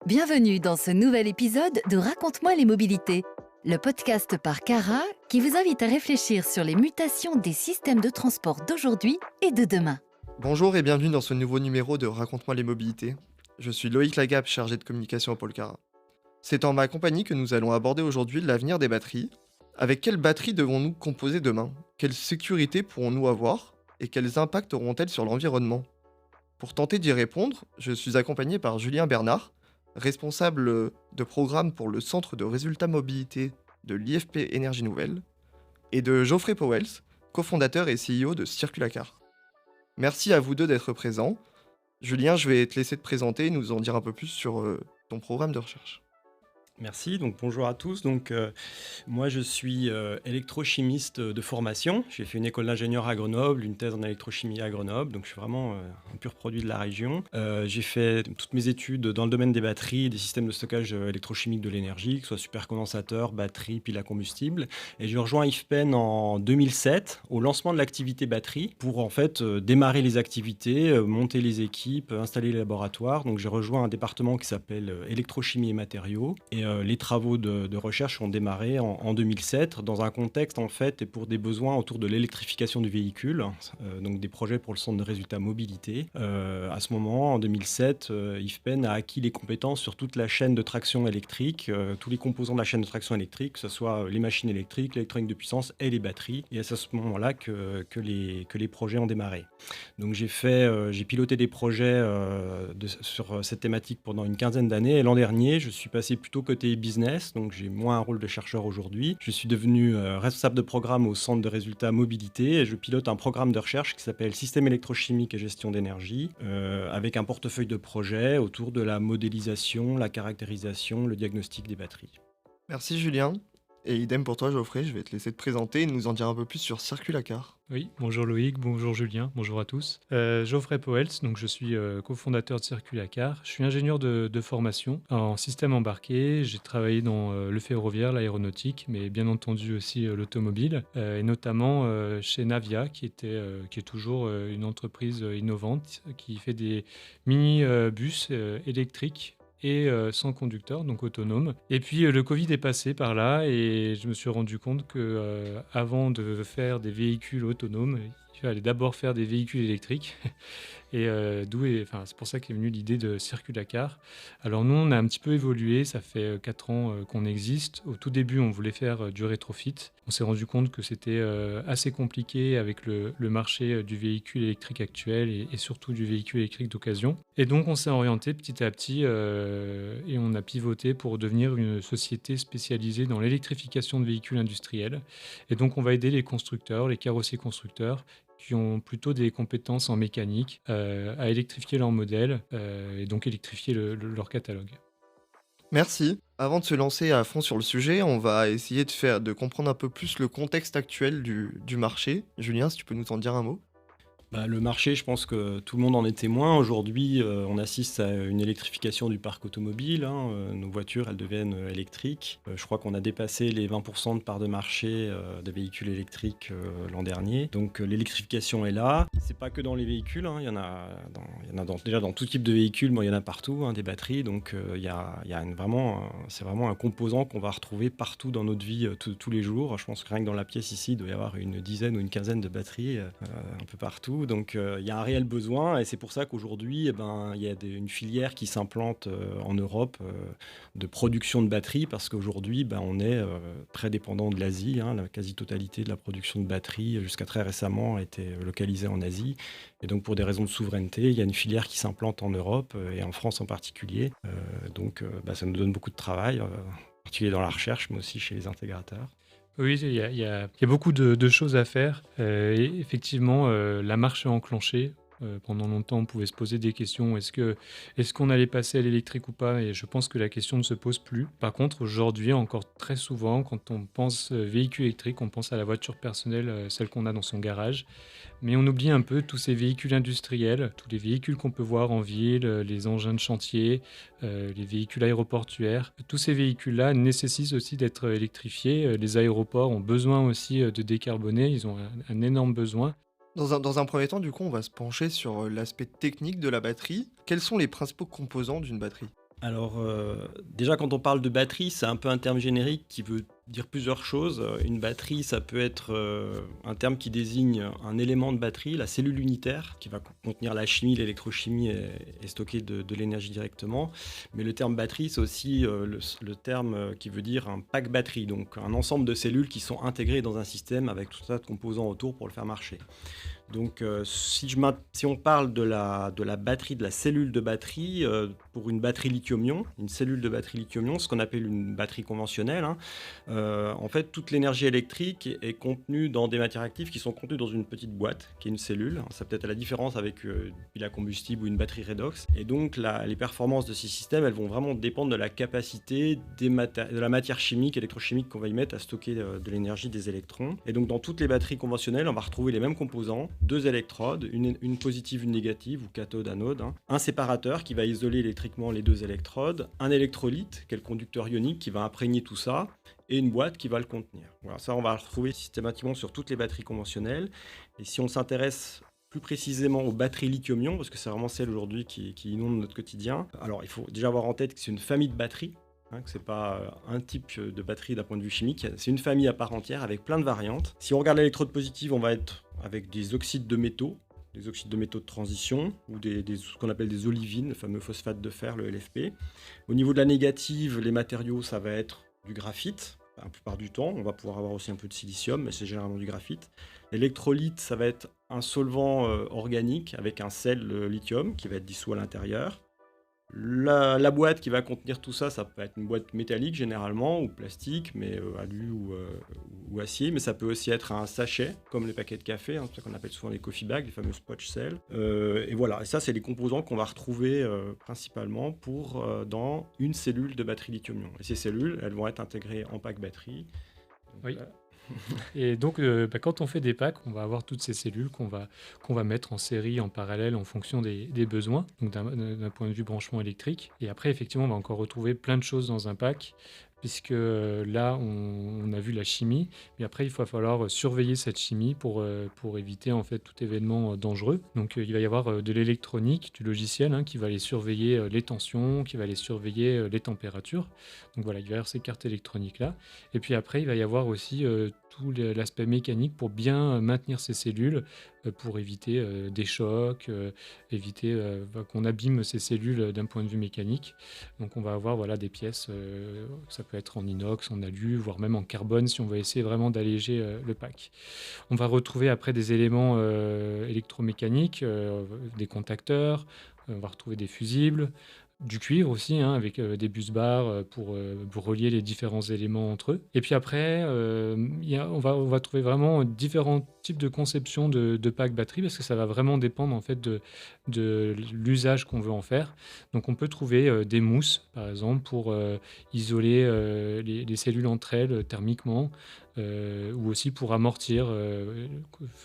Bienvenue dans ce nouvel épisode de Raconte-moi les mobilités, le podcast par Cara qui vous invite à réfléchir sur les mutations des systèmes de transport d'aujourd'hui et de demain. Bonjour et bienvenue dans ce nouveau numéro de Raconte-moi les mobilités. Je suis Loïc Lagap, chargé de communication à Polcara. C'est en ma compagnie que nous allons aborder aujourd'hui l'avenir des batteries. Avec quelles batteries devons-nous composer demain? Quelle sécurité pourrons-nous avoir? Et quels impacts auront-elles sur l'environnement? Pour tenter d'y répondre, je suis accompagné par Julien Bernard, responsable de programme pour le Centre de résultats mobilité de l'IFP Énergie Nouvelle, et de Geoffrey Powells, cofondateur et CEO de Circulacar. Merci à vous deux d'être présents. Julien, je vais te laisser te présenter et nous en dire un peu plus sur ton programme de recherche. Merci, donc bonjour à tous. Moi je suis électrochimiste de formation. J'ai fait une école d'ingénieur à Grenoble, une thèse en électrochimie à Grenoble, donc je suis vraiment un pur produit de la région. J'ai fait toutes mes études dans le domaine des batteries et des systèmes de stockage électrochimique de l'énergie, que ce soit supercondensateur, batterie, pile à combustible. Et j'ai rejoint IFPEN en 2007 au lancement de l'activité batterie pour en fait démarrer les activités, monter les équipes, installer les laboratoires. Donc j'ai rejoint un département qui s'appelle électrochimie et matériaux. Et les travaux de recherche ont démarré en 2007 dans un contexte en fait et pour des besoins autour de l'électrification du véhicule, donc des projets pour le centre de résultats mobilité. À ce moment, en 2007, IFPEN a acquis les compétences sur toute la chaîne de traction électrique, tous les composants de la chaîne de traction électrique, que ce soit les machines électriques, l'électronique de puissance et les batteries. Et c'est à ce moment-là que les projets ont démarré. Donc j'ai piloté des projets sur cette thématique pendant une quinzaine d'années. Et l'an dernier, je suis passé plutôt côté business, donc j'ai moins un rôle de chercheur aujourd'hui. Je suis devenu responsable de programme au Centre de résultats mobilité et je pilote un programme de recherche qui s'appelle Système électrochimique et gestion d'énergie, avec un portefeuille de projets autour de la modélisation, la caractérisation, le diagnostic des batteries. Merci Julien. Et idem pour toi Geoffrey, je vais te laisser te présenter et nous en dire un peu plus sur Circulacar. Oui, bonjour Loïc, bonjour Julien, bonjour à tous. Geoffrey Powells, donc je suis cofondateur de Circulacar. Je suis ingénieur de formation en système embarqué. J'ai travaillé dans le ferroviaire, l'aéronautique, mais bien entendu aussi l'automobile, et notamment chez Navia, qui est toujours une entreprise innovante qui fait des mini-bus électriques et sans conducteur, donc autonome. Et puis le Covid est passé par là et je me suis rendu compte que avant de faire des véhicules autonomes, il fallait d'abord faire des véhicules électriques. Et c'est pour ça qu'est venue l'idée de Circulacar. Alors nous, on a un petit peu évolué, ça fait 4 ans qu'on existe. Au tout début, on voulait faire du rétrofit. On s'est rendu compte que c'était assez compliqué avec le marché du véhicule électrique actuel et surtout du véhicule électrique d'occasion. Et donc on s'est orienté petit à petit et on a pivoté pour devenir une société spécialisée dans l'électrification de véhicules industriels. Et donc on va aider les constructeurs, les carrossiers constructeurs, qui ont plutôt des compétences en mécanique, à électrifier leur modèle et donc électrifier leur catalogue. Merci. Avant de se lancer à fond sur le sujet, on va essayer de comprendre un peu plus le contexte actuel du marché. Julien, si tu peux nous en dire un mot. Le marché, je pense que tout le monde en est témoin. Aujourd'hui, on assiste à une électrification du parc automobile. Nos voitures, elles deviennent électriques. Je crois qu'on a dépassé les 20% de part de marché des véhicules électriques l'an dernier. Donc l'électrification est là. C'est pas que dans les véhicules. Il y en a déjà dans tout type de véhicules. Il y en a partout, des batteries. Donc c'est vraiment un composant qu'on va retrouver partout dans notre vie tous les jours. Je pense que rien que dans la pièce ici, il doit y avoir une dizaine ou une quinzaine de batteries un peu partout. Donc il y a un réel besoin et c'est pour ça qu'aujourd'hui il y a une filière qui s'implante en Europe de production de batteries parce qu'aujourd'hui on est très dépendant de l'Asie. La quasi-totalité de la production de batteries jusqu'à très récemment a été localisée en Asie et donc pour des raisons de souveraineté il y a une filière qui s'implante en Europe et en France en particulier. Ça nous donne beaucoup de travail, en particulier dans la recherche mais aussi chez les intégrateurs. Oui, il y a beaucoup de choses à faire. Et effectivement, la marche est enclenchée. Pendant longtemps, on pouvait se poser des questions. Est-ce qu'on allait passer à l'électrique ou pas? Et je pense que la question ne se pose plus. Par contre, aujourd'hui, encore très souvent, quand on pense véhicule électrique, on pense à la voiture personnelle, celle qu'on a dans son garage. Mais on oublie un peu tous ces véhicules industriels, tous les véhicules qu'on peut voir en ville, les engins de chantier, les véhicules aéroportuaires. Tous ces véhicules-là nécessitent aussi d'être électrifiés. Les aéroports ont besoin aussi de décarboner. Ils ont un énorme besoin. Dans un premier temps, du coup, on va se pencher sur l'aspect technique de la batterie. Quels sont les principaux composants d'une batterie? Alors, déjà, quand on parle de batterie, c'est un peu un terme générique qui veut dire plusieurs choses. Une batterie, ça peut être un terme qui désigne un élément de batterie, la cellule unitaire, qui va contenir la chimie, l'électrochimie et stocker de l'énergie directement. Mais le terme batterie, c'est aussi le terme qui veut dire un pack batterie, donc un ensemble de cellules qui sont intégrées dans un système avec tout ça de composants autour pour le faire marcher. Donc, si on parle de la batterie, de la cellule de batterie, pour une batterie lithium-ion, une cellule de batterie lithium-ion, ce qu'on appelle une batterie conventionnelle, hein, en fait, toute l'énergie électrique est contenue dans des matières actives qui sont contenues dans une petite boîte, qui est une cellule. Ça peut être la différence avec une pile à combustible ou une batterie redox. Et donc, les performances de ces systèmes, elles vont vraiment dépendre de la capacité de la matière chimique, électrochimique qu'on va y mettre à stocker de l'énergie des électrons. Et donc, dans toutes les batteries conventionnelles, on va retrouver les mêmes composants. 2 électrodes, une positive, une négative ou cathode, anode, hein. Un séparateur qui va isoler électriquement les 2 électrodes, un électrolyte qui est le conducteur ionique qui va imprégner tout ça et une boîte qui va le contenir. Voilà, ça on va le retrouver systématiquement sur toutes les batteries conventionnelles. Et si on s'intéresse plus précisément aux batteries lithium-ion, parce que c'est vraiment celles aujourd'hui qui inondent notre quotidien, alors il faut déjà avoir en tête que c'est une famille de batteries. Que ce n'est pas un type de batterie d'un point de vue chimique, c'est une famille à part entière avec plein de variantes. Si on regarde l'électrode positive, on va être avec des oxydes de métaux, des oxydes de métaux de transition, ou ce qu'on appelle des olivines, le fameux phosphate de fer, le LFP. Au niveau de la négative, les matériaux, ça va être du graphite, la plupart du temps. On va pouvoir avoir aussi un peu de silicium, mais c'est généralement du graphite. L'électrolyte, ça va être un solvant organique avec un sel lithium qui va être dissous à l'intérieur. La boîte qui va contenir tout ça, ça peut être une boîte métallique généralement, ou plastique, mais alu ou acier, mais ça peut aussi être un sachet, comme les paquets de café, hein, c'est ça qu'on appelle souvent les coffee bags, les fameux pouch cells. Et voilà, et ça c'est les composants qu'on va retrouver principalement dans une cellule de batterie lithium-ion. Et ces cellules, elles vont être intégrées en pack batterie. Donc, Oui. Et donc, quand on fait des packs, on va avoir toutes ces cellules qu'on va mettre en série, en parallèle, en fonction des besoins, donc d'un point de vue branchement électrique. Et après, effectivement, on va encore retrouver plein de choses dans un pack, puisque là, on a vu la chimie, mais après, il va falloir surveiller cette chimie pour éviter en fait tout événement dangereux. Donc, il va y avoir de l'électronique, du logiciel, hein, qui va aller surveiller les tensions, qui va aller surveiller les températures. Donc voilà, il va y avoir ces cartes électroniques-là. Et puis après, il va y avoir aussi tout l'aspect mécanique pour bien maintenir ces cellules, pour éviter des chocs, éviter qu'on abîme ces cellules d'un point de vue mécanique. Donc on va avoir des pièces, ça peut être en inox, en alu, voire même en carbone si on veut essayer vraiment d'alléger le pack. On va retrouver après des éléments électromécaniques, des contacteurs, on va retrouver des fusibles, du cuivre aussi, hein, avec des bus bars pour relier les différents éléments entre eux. Et puis après, on va trouver vraiment différents types de conception de pack batterie, parce que ça va vraiment dépendre en fait de l'usage qu'on veut en faire. Donc on peut trouver des mousses, par exemple, pour isoler les cellules entre elles thermiquement, ou aussi pour amortir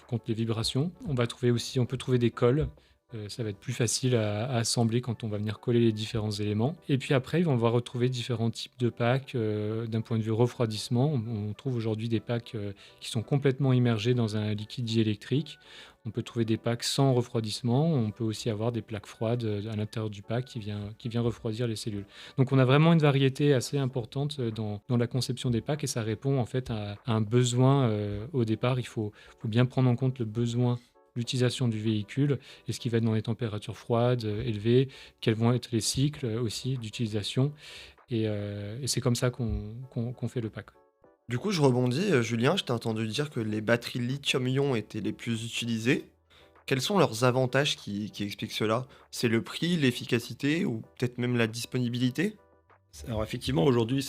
contre les vibrations. On peut trouver des colles. Ça va être plus facile à assembler quand on va venir coller les différents éléments. Et puis après, on va retrouver différents types de packs d'un point de vue refroidissement. On trouve aujourd'hui des packs qui sont complètement immergés dans un liquide diélectrique. On peut trouver des packs sans refroidissement. On peut aussi avoir des plaques froides à l'intérieur du pack qui vient refroidir les cellules. Donc on a vraiment une variété assez importante dans la conception des packs, et ça répond en fait à un besoin au départ. Il faut bien prendre en compte le besoin, l'utilisation du véhicule, et ce qui va être dans les températures froides, élevées, quels vont être les cycles aussi d'utilisation. Et c'est comme ça qu'on fait le pack. Du coup, je rebondis, Julien, je t'ai entendu dire que les batteries lithium-ion étaient les plus utilisées. Quels sont leurs avantages qui expliquent cela? C'est le prix, l'efficacité ou peut-être même la disponibilité? Alors effectivement, aujourd'hui,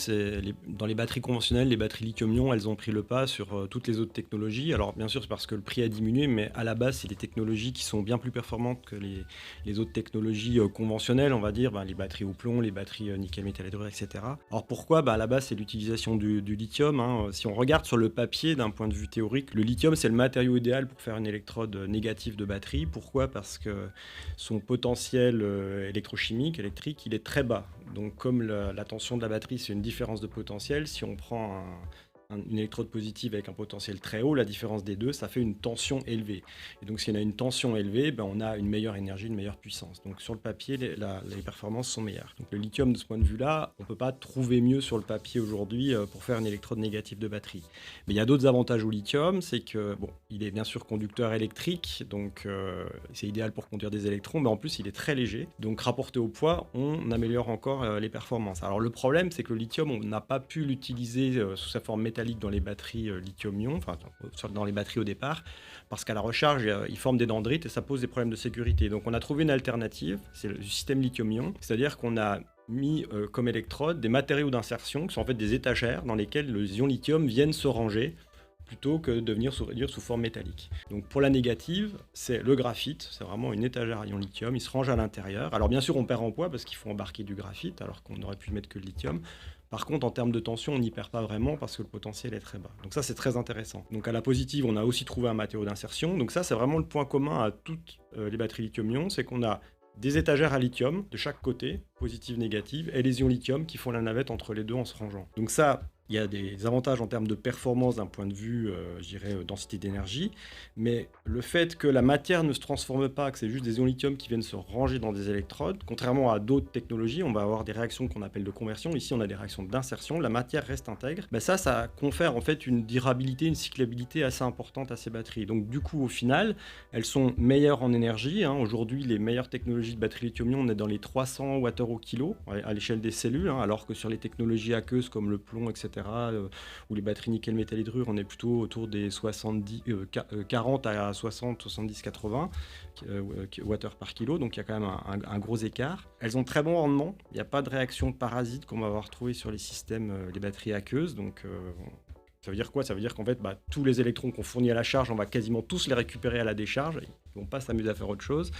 dans les batteries conventionnelles, les batteries lithium-ion, elles ont pris le pas sur toutes les autres technologies. Alors bien sûr, c'est parce que le prix a diminué, mais à la base, c'est des technologies qui sont bien plus performantes que les autres technologies conventionnelles, on va dire, les batteries au plomb, les batteries nickel, métal hydrure, etc. Alors pourquoi? À la base, c'est l'utilisation du lithium, hein. Si on regarde sur le papier, d'un point de vue théorique, le lithium, c'est le matériau idéal pour faire une électrode négative de batterie. Pourquoi? Parce que son potentiel électrochimique, électrique, il est très bas. Donc comme la tension de la batterie, c'est une différence de potentiel, si on prend une électrode positive avec un potentiel très haut, la différence des deux, ça fait une tension élevée. Et donc, si on a une tension élevée, on a une meilleure énergie, une meilleure puissance. Donc, sur le papier, les performances sont meilleures. Donc, le lithium, de ce point de vue-là, on ne peut pas trouver mieux sur le papier aujourd'hui pour faire une électrode négative de batterie. Mais il y a d'autres avantages au lithium, c'est que, il est bien sûr conducteur électrique, donc c'est idéal pour conduire des électrons, mais en plus, il est très léger. Donc, rapporté au poids, on améliore encore les performances. Alors, le problème, c'est que le lithium, on n'a pas pu l'utiliser sous sa forme métallique dans les batteries lithium-ion, enfin, dans les batteries au départ, parce qu'à la recharge, il forme des dendrites et ça pose des problèmes de sécurité. Donc, on a trouvé une alternative, c'est le système lithium-ion, c'est-à-dire qu'on a mis comme électrode des matériaux d'insertion qui sont en fait des étagères dans lesquelles les ions lithium viennent se ranger plutôt que de venir se réduire sous forme métallique. Donc pour la négative, c'est le graphite, c'est vraiment une étagère à ion lithium, il se range à l'intérieur. Alors bien sûr on perd en poids parce qu'il faut embarquer du graphite alors qu'on aurait pu mettre que le lithium. Par contre en termes de tension on n'y perd pas vraiment parce que le potentiel est très bas. Donc ça c'est très intéressant. Donc à la positive on a aussi trouvé un matériau d'insertion. Donc ça c'est vraiment le point commun à toutes les batteries lithium-ion, c'est qu'on a des étagères à lithium de chaque côté, positive, négative, et les ions lithium qui font la navette entre les deux en se rangeant. Donc ça, il y a des avantages en termes de performance d'un point de vue, densité d'énergie, mais le fait que la matière ne se transforme pas, que c'est juste des ions lithium qui viennent se ranger dans des électrodes, contrairement à d'autres technologies, on va avoir des réactions qu'on appelle de conversion, ici on a des réactions d'insertion, la matière reste intègre, ça confère en fait une durabilité, une cyclabilité assez importante à ces batteries. Donc du coup au final, elles sont meilleures en énergie, Aujourd'hui les meilleures technologies de batteries lithium-ion, on est dans les 300 Wh au kilo à l'échelle des cellules, alors que sur les technologies aqueuses comme le plomb, etc., ou les batteries nickel métal hydrure, on est plutôt autour des 40 à 60, 70, 80 Wh par kilo, donc il y a quand même un gros écart. Elles ont très bon rendement, il n'y a pas de réaction parasite qu'on va avoir trouvé sur les systèmes, les batteries aqueuses, donc ça veut dire quoi ? Ça veut dire qu'en fait, tous les électrons qu'on fournit à la charge, on va quasiment tous les récupérer à la décharge, ils ne vont pas s'amuser à faire autre chose.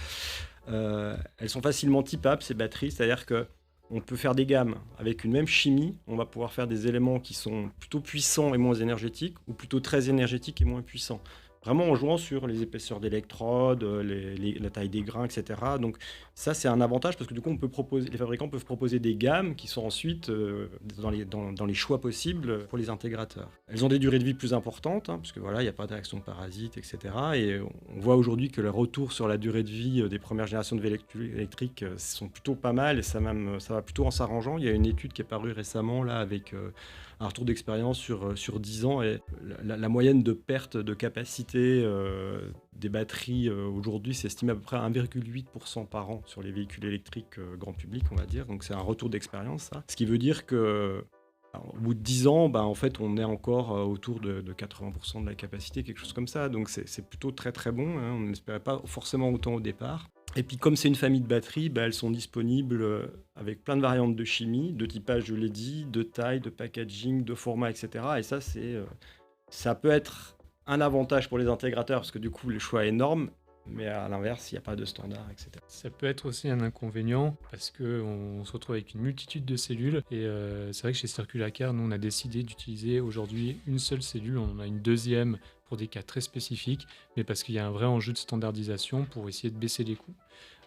Elles sont facilement typables, ces batteries, c'est-à-dire que on peut faire des gammes avec une même chimie, on va pouvoir faire des éléments qui sont plutôt puissants et moins énergétiques, ou plutôt très énergétiques et moins puissants. Vraiment en jouant sur les épaisseurs d'électrodes, la taille des grains, etc. Donc ça, c'est un avantage parce que du coup, les fabricants peuvent proposer des gammes qui sont ensuite dans les choix possibles pour les intégrateurs. Elles ont des durées de vie plus importantes, parce que voilà, il n'y a pas de réaction de parasites, etc. Et on voit aujourd'hui que les retours sur la durée de vie des premières générations de véhicules électriques sont plutôt pas mal et ça va plutôt en s'arrangeant. Il y a une étude qui est parue récemment là avec un retour d'expérience sur 10 ans et la moyenne de perte de capacité des batteries aujourd'hui c'est estimé à peu près à 1,8% par an sur les véhicules électriques grand public, on va dire. Donc c'est un retour d'expérience, ça. Ce qui veut dire que au bout de 10 ans, en fait, on est encore autour de 80% de la capacité, quelque chose comme ça. Donc c'est plutôt très très bon, On n'espérait pas forcément autant au départ. Et puis comme c'est une famille de batteries, elles sont disponibles avec plein de variantes de chimie, de typage, je l'ai dit, de taille, de packaging, de format, etc. Et ça, ça peut être un avantage pour les intégrateurs parce que du coup, le choix est énorme. Mais à l'inverse, il n'y a pas de standard, etc. Ça peut être aussi un inconvénient parce qu'on se retrouve avec une multitude de cellules et c'est vrai que chez Circulacar, nous on a décidé d'utiliser aujourd'hui une seule cellule, on en a une deuxième pour des cas très spécifiques, mais parce qu'il y a un vrai enjeu de standardisation pour essayer de baisser les coûts.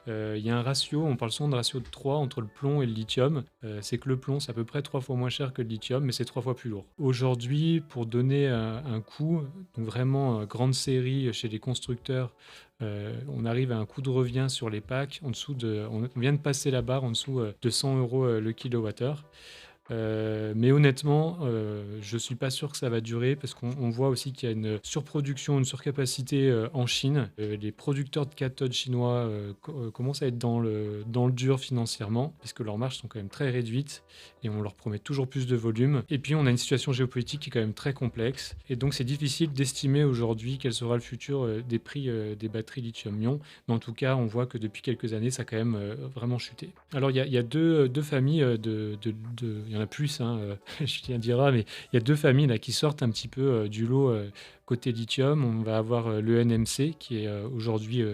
Il y a un ratio, on parle souvent de ratio de 3 entre le plomb et le lithium. C'est que le plomb, c'est à peu près 3 fois moins cher que le lithium, mais c'est 3 fois plus lourd. Aujourd'hui, pour donner un coût, donc vraiment grande série chez les constructeurs, on arrive à un coût de revient sur les packs on vient de passer la barre en dessous de 100 € le kilowattheure. Mais honnêtement, je suis pas sûr que ça va durer parce qu'on voit aussi qu'il y a une surproduction, une surcapacité en Chine. Les producteurs de cathodes chinois commencent à être dans le dur financièrement parce que leurs marges sont quand même très réduites et on leur promet toujours plus de volume. Et puis on a une situation géopolitique qui est quand même très complexe et donc c'est difficile d'estimer aujourd'hui quel sera le futur des prix des batteries lithium-ion. Mais en tout cas, on voit que depuis quelques années, ça a quand même vraiment chuté. Alors il y a deux familles il y en a plus, Julien dira, mais il y a deux familles là, qui sortent un petit peu du lot Côté lithium, on va avoir le NMC, qui est aujourd'hui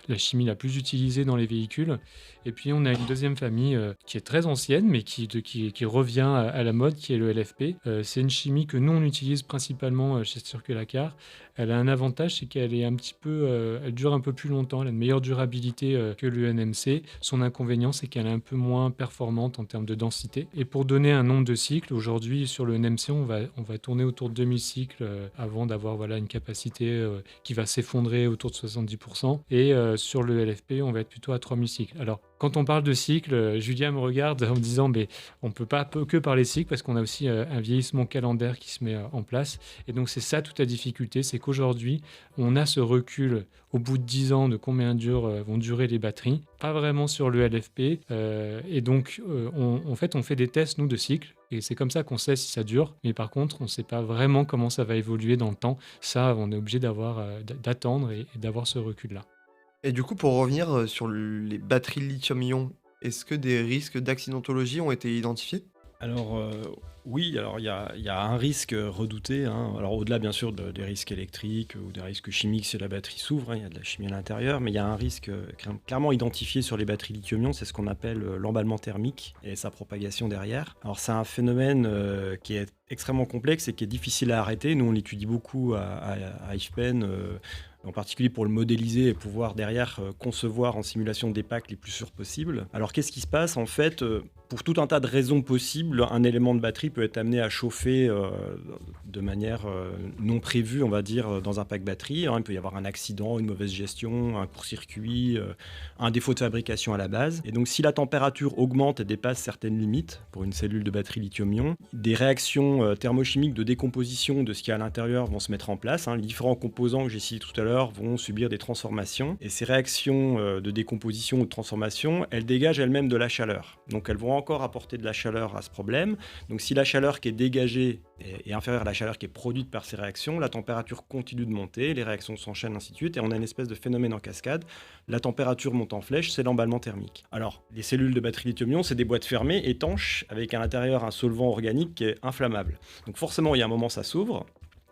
la chimie la plus utilisée dans les véhicules. Et puis, on a une deuxième famille qui est très ancienne, mais qui revient à la mode, qui est le LFP. C'est une chimie que nous, on utilise principalement chez Circulacar. Elle a un avantage, c'est qu'elle est un petit peu, elle dure un peu plus longtemps, elle a une meilleure durabilité que le NMC. Son inconvénient, c'est qu'elle est un peu moins performante en termes de densité. Et pour donner un nombre de cycles, aujourd'hui, sur le NMC, on va tourner autour de 2000 cycles avant d'avoir une capacité qui va s'effondrer autour de 70%. Et sur le LFP, on va être plutôt à 3000 cycles. Alors, quand on parle de cycles, Julien me regarde en me disant mais on ne peut pas que parler cycles parce qu'on a aussi un vieillissement calendaire qui se met en place. Et donc c'est ça toute la difficulté, c'est qu'aujourd'hui on a ce recul au bout de 10 ans de combien vont durer les batteries, pas vraiment sur le LFP. Et donc en fait on fait des tests nous de cycles et c'est comme ça qu'on sait si ça dure. Mais par contre on ne sait pas vraiment comment ça va évoluer dans le temps. Ça on est obligé d'attendre et d'avoir ce recul-là. Et du coup, pour revenir sur les batteries lithium-ion, est-ce que des risques d'accidentologie ont été identifiés? Alors oui, alors il y a un risque redouté, hein. Alors au-delà bien sûr des risques électriques ou des risques chimiques si la batterie s'ouvre, hein, il y a de la chimie à l'intérieur, mais il y a un risque clairement identifié sur les batteries lithium-ion, c'est ce qu'on appelle l'emballement thermique et sa propagation derrière. Alors c'est un phénomène qui est extrêmement complexe et qui est difficile à arrêter. Nous on l'étudie beaucoup à IFPEN, en particulier pour le modéliser et pouvoir derrière concevoir en simulation des packs les plus sûrs possibles. Alors qu'est-ce qui se passe en fait pour tout un tas de raisons possibles, un élément de batterie peut être amené à chauffer de manière non prévue, on va dire, dans un pack batterie. Il peut y avoir un accident, une mauvaise gestion, un court-circuit, un défaut de fabrication à la base. Et donc, si la température augmente et dépasse certaines limites pour une cellule de batterie lithium-ion, des réactions thermochimiques de décomposition de ce qu'il y a à l'intérieur vont se mettre en place. Les différents composants que j'ai cités tout à l'heure vont subir des transformations. Et ces réactions de décomposition ou de transformation, elles dégagent elles-mêmes de la chaleur. Donc, elles vont encore apporter de la chaleur à ce problème. Donc si la chaleur qui est dégagée est inférieure à la chaleur qui est produite par ces réactions, la température continue de monter, les réactions s'enchaînent, ainsi de suite, et on a une espèce de phénomène en cascade. La température monte en flèche, c'est l'emballement thermique. Alors, les cellules de batterie lithium-ion, c'est des boîtes fermées, étanches, avec à l'intérieur un solvant organique qui est inflammable. Donc forcément, il y a un moment, ça s'ouvre.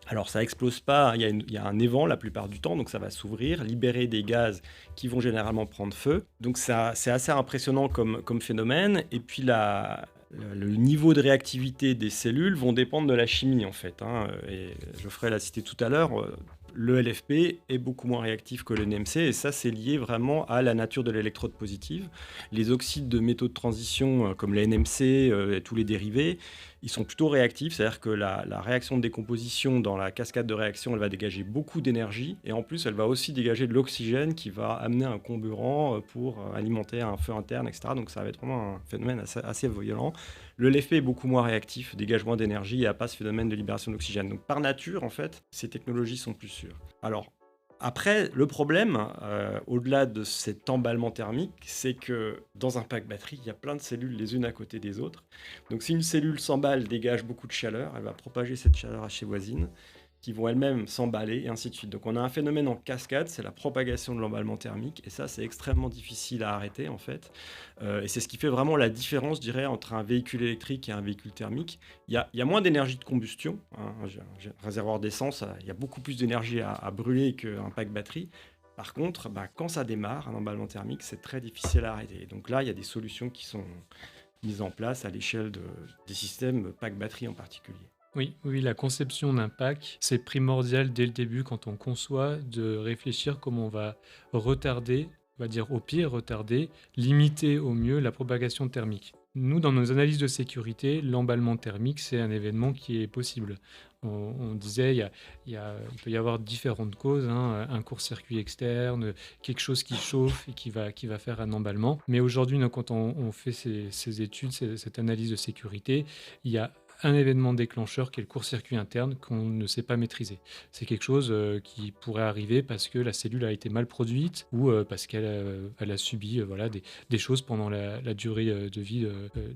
Alors ça explose pas, il y a un évent la plupart du temps, donc ça va s'ouvrir, libérer des gaz qui vont généralement prendre feu. Donc ça, c'est assez impressionnant comme phénomène. Et puis le niveau de réactivité des cellules vont dépendre de la chimie en fait. Et Geoffrey l'a cité tout à l'heure, le LFP est beaucoup moins réactif que le NMC et ça c'est lié vraiment à la nature de l'électrode positive. Les oxydes de métaux de transition comme les NMC et tous les dérivés, ils sont plutôt réactifs, c'est-à-dire que la réaction de décomposition dans la cascade de réaction, elle va dégager beaucoup d'énergie et en plus elle va aussi dégager de l'oxygène qui va amener un comburant pour alimenter un feu interne, etc. Donc ça va être vraiment un phénomène assez violent. Le LFP est beaucoup moins réactif, dégage moins d'énergie et n'a pas ce phénomène de libération d'oxygène. Donc par nature, en fait, ces technologies sont plus sûres. Alors, après, le problème, au-delà de cet emballement thermique, c'est que dans un pack batterie, il y a plein de cellules les unes à côté des autres. Donc si une cellule s'emballe, dégage beaucoup de chaleur, elle va propager cette chaleur à ses voisines, qui vont elles-mêmes s'emballer, et ainsi de suite. Donc on a un phénomène en cascade, c'est la propagation de l'emballement thermique, et ça c'est extrêmement difficile à arrêter en fait. Et c'est ce qui fait vraiment la différence, je dirais, entre un véhicule électrique et un véhicule thermique. Il y a moins d'énergie de combustion, un réservoir d'essence, il y a beaucoup plus d'énergie à brûler qu'un pack batterie. Par contre, quand ça démarre, un emballement thermique, c'est très difficile à arrêter. Donc là, il y a des solutions qui sont mises en place à l'échelle des systèmes pack batterie en particulier. Oui, la conception d'un pack, c'est primordial dès le début quand on conçoit de réfléchir comment on va retarder, on va dire au pire retarder, limiter au mieux la propagation thermique. Nous, dans nos analyses de sécurité, l'emballement thermique, c'est un événement qui est possible. On disait, il peut y avoir différentes causes, un court-circuit externe, quelque chose qui chauffe et qui va faire un emballement. Mais aujourd'hui, quand on fait ces études, cette analyse de sécurité, il y a un événement déclencheur qui est le court-circuit interne qu'on ne sait pas maîtriser. C'est quelque chose qui pourrait arriver parce que la cellule a été mal produite ou parce qu'elle a subi des choses pendant la durée de vie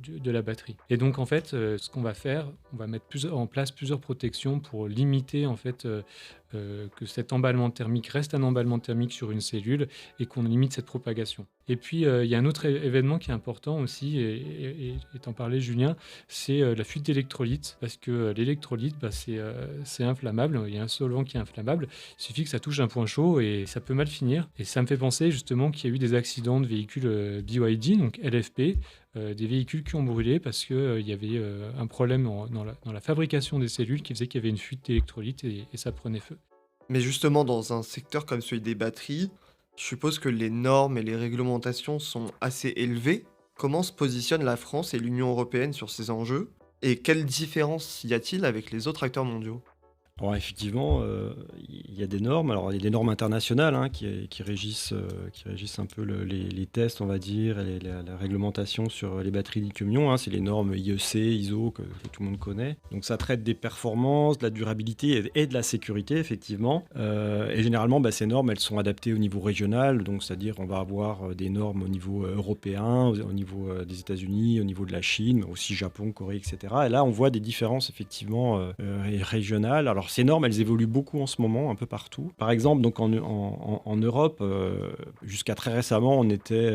de la batterie. Et donc en fait, ce qu'on va faire, on va mettre en place plusieurs protections pour limiter en fait que cet emballement thermique reste un emballement thermique sur une cellule et qu'on limite cette propagation. Et puis, il y a un autre événement qui est important aussi, et t'en parlais, Julien, c'est la fuite d'électrolytes, parce que l'électrolyte, c'est inflammable, il y a un solvant qui est inflammable, il suffit que ça touche un point chaud et ça peut mal finir. Et ça me fait penser justement qu'il y a eu des accidents de véhicules BYD, donc LFP, des véhicules qui ont brûlé parce qu'il y avait un problème dans la fabrication des cellules qui faisait qu'il y avait une fuite d'électrolytes et ça prenait feu. Mais justement, dans un secteur comme celui des batteries, je suppose que les normes et les réglementations sont assez élevées. Comment se positionnent la France et l'Union européenne sur ces enjeux? Et quelle différence y a-t-il avec les autres acteurs mondiaux? Alors effectivement, il y a des normes. Alors il y a des normes internationales qui régissent un peu les tests, on va dire, et la réglementation sur les batteries lithium-ion. C'est les normes IEC, ISO que tout le monde connaît. Donc ça traite des performances, de la durabilité et de la sécurité, effectivement. Et généralement, ces normes, elles sont adaptées au niveau régional. Donc c'est-à-dire on va avoir des normes au niveau européen, au niveau des États-Unis, au niveau de la Chine, mais aussi Japon, Corée, etc. Et là, on voit des différences effectivement régionales. Alors ces normes, elles évoluent beaucoup en ce moment, un peu partout. Par exemple, donc en Europe, jusqu'à très récemment, on était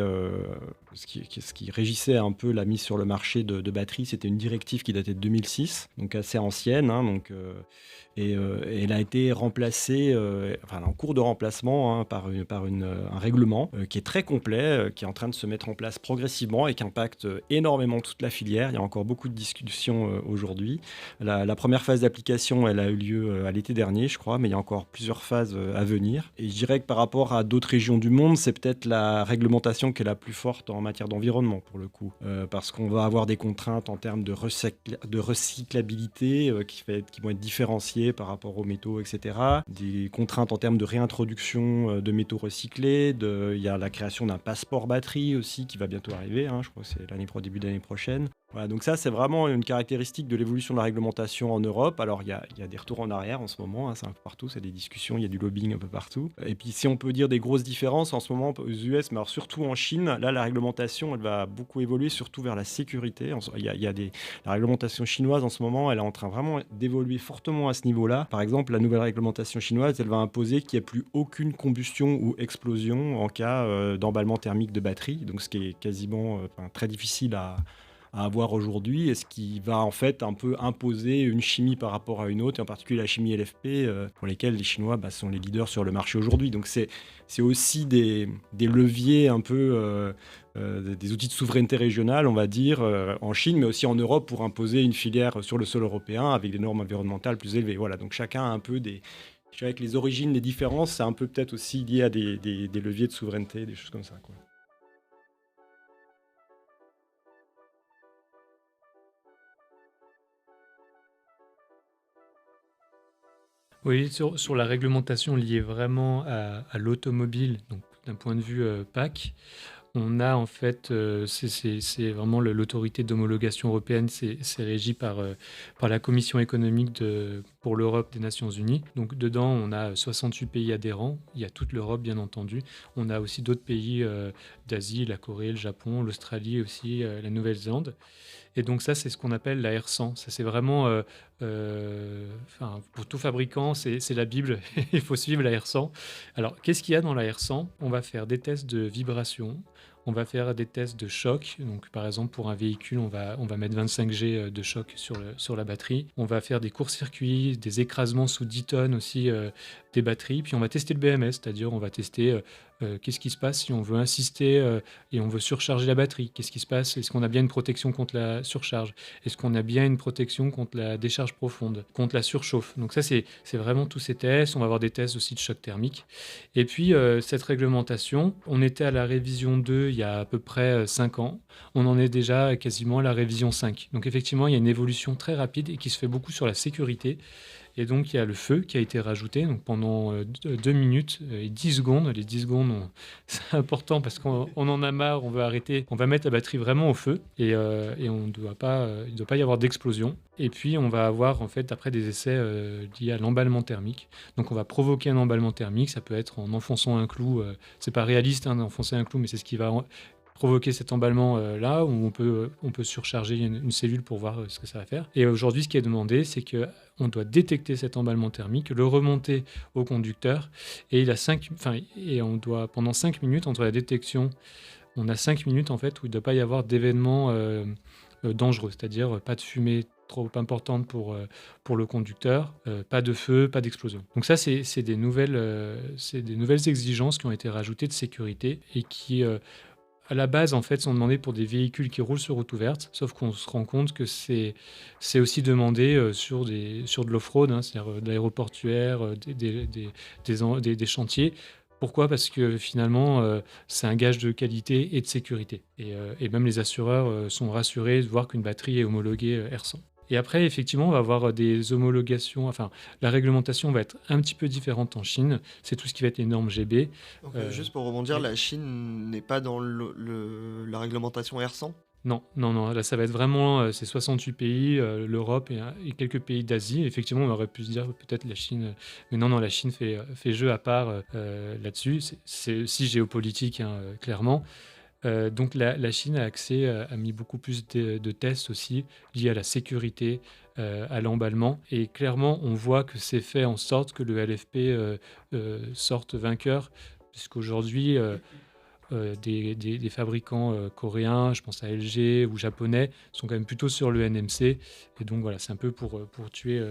ce qui régissait un peu la mise sur le marché de batteries, c'était une directive qui datait de 2006, donc assez ancienne. Et elle a été remplacée, en cours de remplacement, par un règlement qui est très complet, qui est en train de se mettre en place progressivement et qui impacte énormément toute la filière. Il y a encore beaucoup de discussions aujourd'hui. La première phase d'application, elle a eu lieu à l'été dernier, je crois, mais il y a encore plusieurs phases à venir. Et je dirais que par rapport à d'autres régions du monde, c'est peut-être la réglementation qui est la plus forte en matière d'environnement, pour le coup. Parce qu'on va avoir des contraintes en termes de recyclabilité qui vont être différenciées par rapport aux métaux, etc. Des contraintes en termes de réintroduction de métaux recyclés. Il y a la création d'un passeport batterie aussi qui va bientôt arriver. Je crois que c'est début d'année prochaine. Voilà, donc ça, c'est vraiment une caractéristique de l'évolution de la réglementation en Europe. Alors, il y a des retours en arrière en ce moment, c'est un peu partout, c'est des discussions, il y a du lobbying un peu partout. Et puis, si on peut dire des grosses différences en ce moment aux US, mais alors surtout en Chine, là, la réglementation, elle va beaucoup évoluer, surtout vers la sécurité. La réglementation chinoise en ce moment, elle est en train vraiment d'évoluer fortement à ce niveau-là. Par exemple, la nouvelle réglementation chinoise, elle va imposer qu'il n'y ait plus aucune combustion ou explosion en cas d'emballement thermique de batterie, donc ce qui est quasiment très difficile à avoir aujourd'hui, et ce qui va en fait un peu imposer une chimie par rapport à une autre, et en particulier la chimie LFP, pour lesquelles les Chinois sont les leaders sur le marché aujourd'hui. Donc c'est aussi des leviers un peu, des outils de souveraineté régionale, on va dire, en Chine, mais aussi en Europe, pour imposer une filière sur le sol européen avec des normes environnementales plus élevées. Voilà, donc chacun a un peu je dirais que les origines, les différences, c'est un peu peut-être aussi lié à des leviers de souveraineté, des choses comme ça, quoi. Oui, sur la réglementation liée vraiment à l'automobile, donc d'un point de vue PAC, on a en fait, c'est vraiment l'autorité d'homologation européenne, c'est régi par la Commission économique pour l'Europe des Nations Unies. Donc dedans, on a 68 pays adhérents, il y a toute l'Europe bien entendu. On a aussi d'autres pays d'Asie, la Corée, le Japon, l'Australie aussi, la Nouvelle-Zélande. Et donc ça, c'est ce qu'on appelle la R100. Ça, c'est vraiment, pour tout fabricant, c'est la Bible. Il faut suivre la R100. Alors, qu'est-ce qu'il y a dans la R100? On va faire des tests de vibration, on va faire des tests de choc. Donc, par exemple, pour un véhicule, on va mettre 25 G de choc sur la batterie. On va faire des courts-circuits, des écrasements sous 10 tonnes aussi des batteries. Puis, on va tester le BMS, c'est-à-dire on va tester qu'est-ce qui se passe si on veut insister et on veut surcharger la batterie. Qu'est-ce qui se passe? Est-ce qu'on a bien une protection contre la surcharge? Est-ce qu'on a bien une protection contre la décharge profonde, contre la surchauffe? Donc ça, c'est vraiment tous ces tests. On va avoir des tests aussi de choc thermique. Et puis, cette réglementation, on était à la révision 2 il y a à peu près 5 ans. On en est déjà quasiment à la révision 5. Donc effectivement, il y a une évolution très rapide et qui se fait beaucoup sur la sécurité. Et donc, il y a le feu qui a été rajouté donc pendant 2 minutes et 10 secondes. Les 10 secondes, c'est important parce qu'on en a marre, on veut arrêter. On va mettre la batterie vraiment au feu et on il ne doit pas y avoir d'explosion. Et puis, on va avoir en fait après des essais liés à l'emballement thermique. Donc, on va provoquer un emballement thermique. Ça peut être en enfonçant un clou. C'est pas réaliste d'enfoncer un clou, mais c'est ce qui va provoquer cet emballement là, où on peut surcharger une cellule pour voir ce que ça va faire. Et aujourd'hui, ce qui est demandé, c'est qu'on doit détecter cet emballement thermique, le remonter au conducteur, et on doit, pendant 5 minutes, entre la détection, on a 5 minutes en fait, où il ne doit pas y avoir d'événements dangereux, c'est-à-dire pas de fumée trop importante pour le conducteur, pas de feu, pas d'explosion. Donc ça, c'est des nouvelles exigences qui ont été rajoutées de sécurité et qui, à la base, en fait, sont demandées pour des véhicules qui roulent sur route ouverte, sauf qu'on se rend compte que c'est aussi demandé sur de l'off-road, hein, c'est-à-dire de l'aéroportuaire, des chantiers. Pourquoi ? Parce que finalement, c'est un gage de qualité et de sécurité. Et même les assureurs sont rassurés de voir qu'une batterie est homologuée R100. Et après, effectivement, on va avoir des homologations, enfin, la réglementation va être un petit peu différente en Chine. C'est tout ce qui va être les normes GB. Donc, juste pour rebondir, oui. la Chine n'est pas dans la réglementation R100 ? Non, là ça va être vraiment, c'est 68 pays, l'Europe et quelques pays d'Asie. Effectivement, on aurait pu se dire peut-être la Chine, mais non, la Chine fait jeu à part là-dessus. C'est aussi géopolitique, hein, clairement. Donc la Chine a mis beaucoup plus de tests aussi liés à la sécurité, à l'emballement. Et clairement, on voit que c'est fait en sorte que le LFP sorte vainqueur, puisqu'aujourd'hui, des fabricants coréens, je pense à LG ou japonais, sont quand même plutôt sur le NMC. Et donc voilà, c'est un peu pour tuer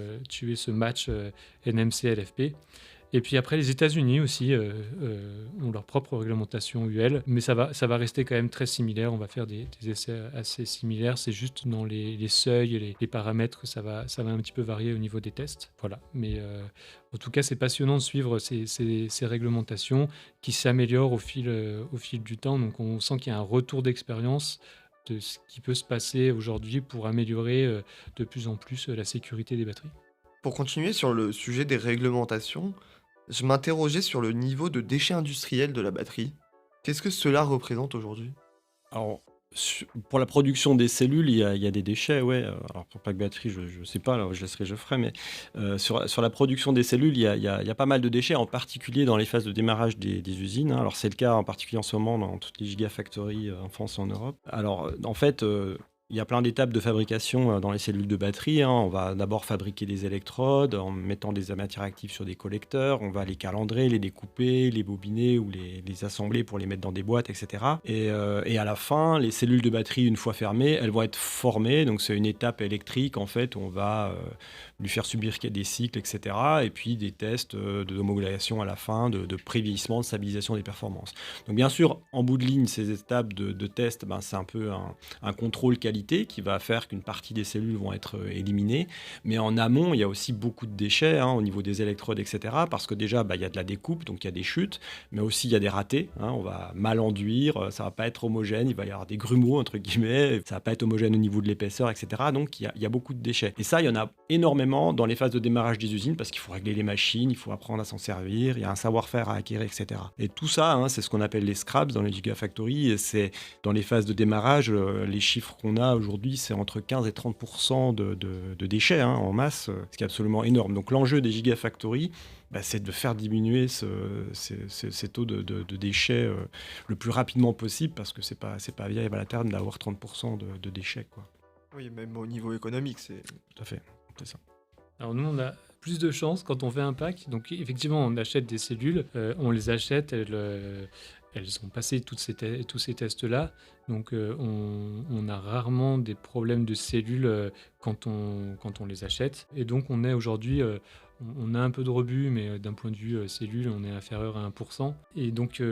ce match NMC-LFP. Et puis après, les États-Unis aussi ont leur propre réglementation UL, mais ça va rester quand même très similaire. On va faire des essais assez similaires. C'est juste dans les seuils et les paramètres que ça va un petit peu varier au niveau des tests. Voilà. Mais en tout cas, c'est passionnant de suivre ces réglementations qui s'améliorent au fil du temps. Donc on sent qu'il y a un retour d'expérience de ce qui peut se passer aujourd'hui pour améliorer de plus en plus la sécurité des batteries. Pour continuer sur le sujet des réglementations, je m'interrogeais sur le niveau de déchets industriels de la batterie. Qu'est-ce que cela représente aujourd'hui ? Alors, pour la production des cellules, il y a des déchets, ouais. Alors pour Pack Battery, je ne sais pas, là, je laisserai Geoffrey, mais sur la production des cellules, il y a pas mal de déchets, en particulier dans les phases de démarrage des usines, hein. Alors c'est le cas en particulier en ce moment dans toutes les gigafactories en France et en Europe. Alors en fait, il y a plein d'étapes de fabrication dans les cellules de batterie, hein. On va d'abord fabriquer des électrodes en mettant des matières actives sur des collecteurs. On va les calendrer, les découper, les bobiner ou les assembler pour les mettre dans des boîtes, etc. Et à la fin, les cellules de batterie, une fois fermées, elles vont être formées. Donc c'est une étape électrique en fait où on va lui faire subir des cycles, etc. Et puis des tests d'homologation à la fin, de prévieillissement, de stabilisation des performances. Donc bien sûr, en bout de ligne, ces étapes de test, c'est un peu un contrôle qualité qui va faire qu'une partie des cellules vont être éliminées. Mais en amont, il y a aussi beaucoup de déchets, hein, au niveau des électrodes, etc. Parce que déjà, il y a de la découpe, donc il y a des chutes, mais aussi il y a des ratés, hein. On va mal enduire, ça ne va pas être homogène, il va y avoir des grumeaux, entre guillemets, ça ne va pas être homogène au niveau de l'épaisseur, etc. Donc il y a beaucoup de déchets. Et ça, il y en a énormément dans les phases de démarrage des usines parce qu'il faut régler les machines, il faut apprendre à s'en servir, il y a un savoir-faire à acquérir, etc. Et tout ça, hein, c'est ce qu'on appelle les scraps dans les gigafactories. Et c'est dans les phases de démarrage, les chiffres qu'on a aujourd'hui, c'est entre 15 et 30% de déchets, hein, en masse, ce qui est absolument énorme. Donc l'enjeu des gigafactories, c'est de faire diminuer ces taux de déchets le plus rapidement possible parce que c'est pas viable à la terme d'avoir 30% de déchets, quoi. Oui, même au niveau économique, c'est... Tout à fait, c'est ça. Alors nous, on a plus de chance quand on fait un pack. Donc effectivement, on achète des cellules, on les achète, elles ont passé tous ces tests-là. Donc on a rarement des problèmes de cellules quand on les achète. Et donc on est aujourd'hui, on a un peu de rebut, mais d'un point de vue cellule, on est inférieur à 1%. Et donc...